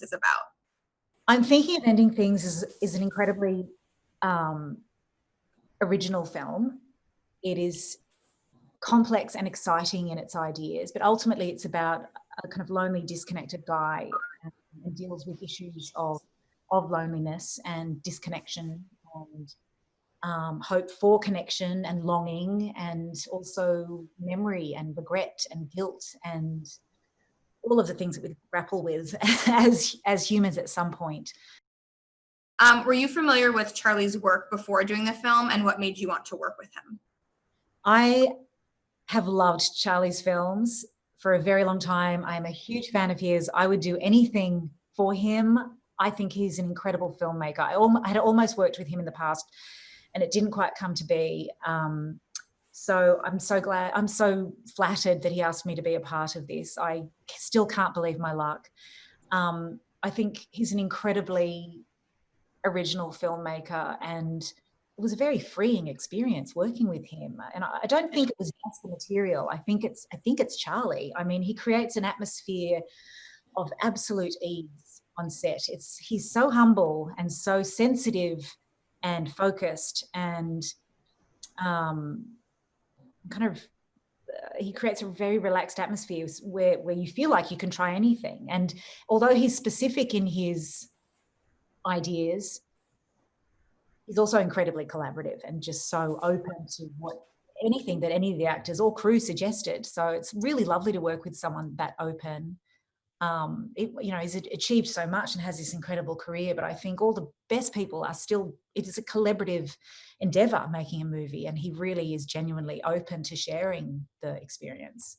is about? I'm thinking of Ending Things is an incredibly original film. It is complex and exciting in its ideas, but ultimately it's about a kind of lonely, disconnected guy and deals with issues of loneliness and disconnection and hope for connection and longing, and also memory and regret and guilt and all of the things that we grapple with as humans at some point. Were you familiar with Charlie's work before doing the film, and what made you want to work with him? I have loved Charlie's films for a very long time. I'm a huge fan of his. I would do anything for him. I think he's an incredible filmmaker. I had almost worked with him in the past and it didn't quite come to be. So I'm so glad, I'm so flattered that he asked me to be a part of this. I still can't believe my luck. I think he's an incredibly original filmmaker, and it was a very freeing experience working with him. And I don't think it was just the material. I think it's Charlie. I mean, he creates an atmosphere of absolute ease on set. He's so humble and so sensitive and focused, and he creates a very relaxed atmosphere where you feel like you can try anything. And although he's specific in his ideas, he's also incredibly collaborative and just so open to anything that any of the actors or crew suggested. So it's really lovely to work with someone that open. He's achieved so much and has this incredible career, but I think all the best people are still, it is a collaborative endeavor making a movie, and he really is genuinely open to sharing the experience.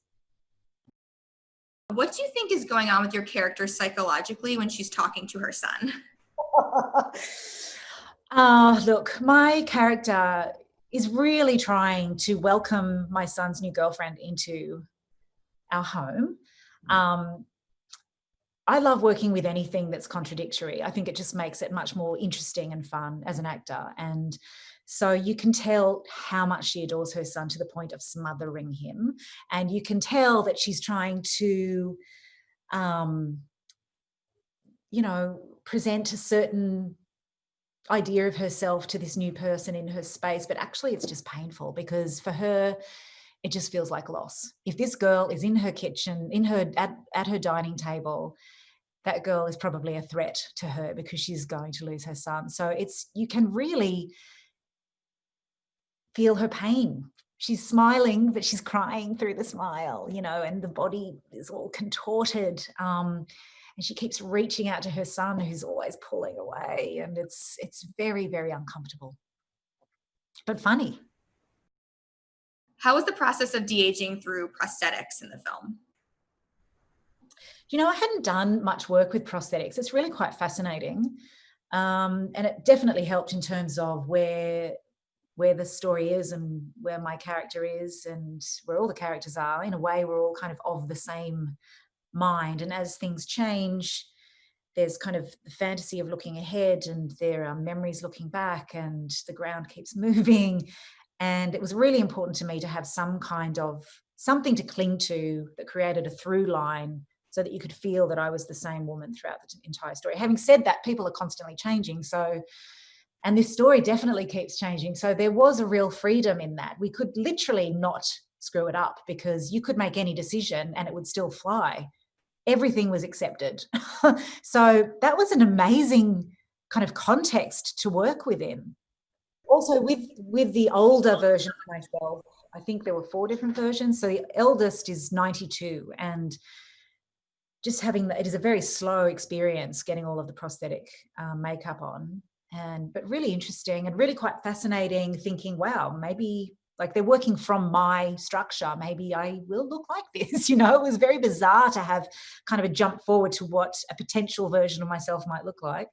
What do you think is going on with your character psychologically when she's talking to her son? Look, my character is really trying to welcome my son's new girlfriend into our home. I love working with anything that's contradictory. I think it just makes it much more interesting and fun as an actor. And so you can tell how much she adores her son to the point of smothering him. And you can tell that she's trying to, present a certain idea of herself to this new person in her space. But actually it's just painful, because for her, it just feels like loss. If this girl is in her kitchen, at her dining table, that girl is probably a threat to her because she's going to lose her son. So you can really feel her pain. She's smiling, but she's crying through the smile, and the body is all contorted. And she keeps reaching out to her son, who's always pulling away. And it's very, very uncomfortable, but funny. How was the process of de-aging through prosthetics in the film? I hadn't done much work with prosthetics. It's really quite fascinating. And it definitely helped in terms of where the story is and where my character is and where all the characters are. In a way, we're all kind of the same mind. And as things change, there's kind of the fantasy of looking ahead, and there are memories looking back, and the ground keeps moving. And it was really important to me to have some kind of something to cling to that created a through line, so that you could feel that I was the same woman throughout the entire story. Having said that, people are constantly changing. And this story definitely keeps changing. So there was a real freedom in that. We could literally not screw it up, because you could make any decision and it would still fly. Everything was accepted. So that was an amazing kind of context to work within. Also with the older version of myself, I think there were 4 different versions. So the eldest is 92, and just having it is a very slow experience getting all of the prosthetic makeup on, but really interesting and really quite fascinating, thinking, wow, maybe like they're working from my structure, maybe I will look like this. It was very bizarre to have kind of a jump forward to what a potential version of myself might look like.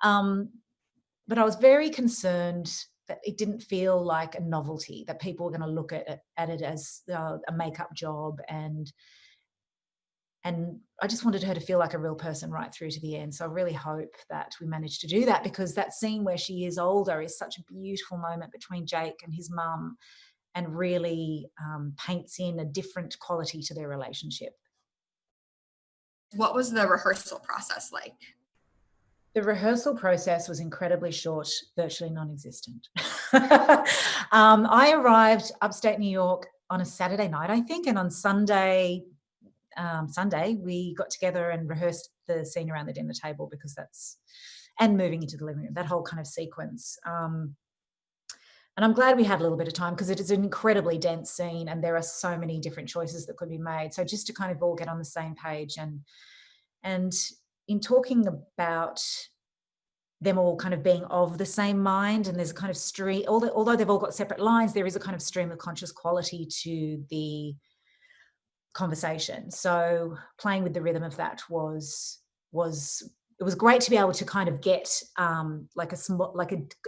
But I was very concerned that it didn't feel like a novelty, that people were going to look at it as a makeup job, and I just wanted her to feel like a real person right through to the end. So I really hope that we managed to do that, because that scene where she is older is such a beautiful moment between Jake and his mum, and really paints in a different quality to their relationship. What was the rehearsal process like? The rehearsal process was incredibly short, virtually non-existent. I arrived upstate New York on a Saturday night, I think, and on Sunday we got together and rehearsed the scene around the dinner table, because and moving into the living room, that whole kind of sequence. And I'm glad we had a little bit of time, because it is an incredibly dense scene and there are so many different choices that could be made. So just to kind of all get on the same page, and in talking about them all kind of being of the same mind, and there's a kind of stream, although they've all got separate lines, there is a kind of stream of conscious quality to the conversation. So playing with the rhythm of that was it was great to be able to kind of get like a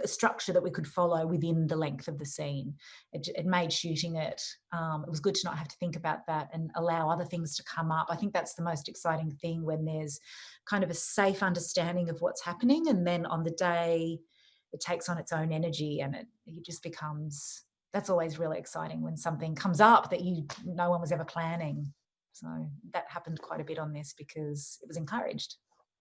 structure that we could follow within the length of the scene. It made shooting it. It was good to not have to think about that and allow other things to come up. I think that's the most exciting thing, when there's kind of a safe understanding of what's happening, and then on the day it takes on its own energy, and it just becomes. That's always really exciting, when something comes up that no one was ever planning. So that happened quite a bit on this, because it was encouraged.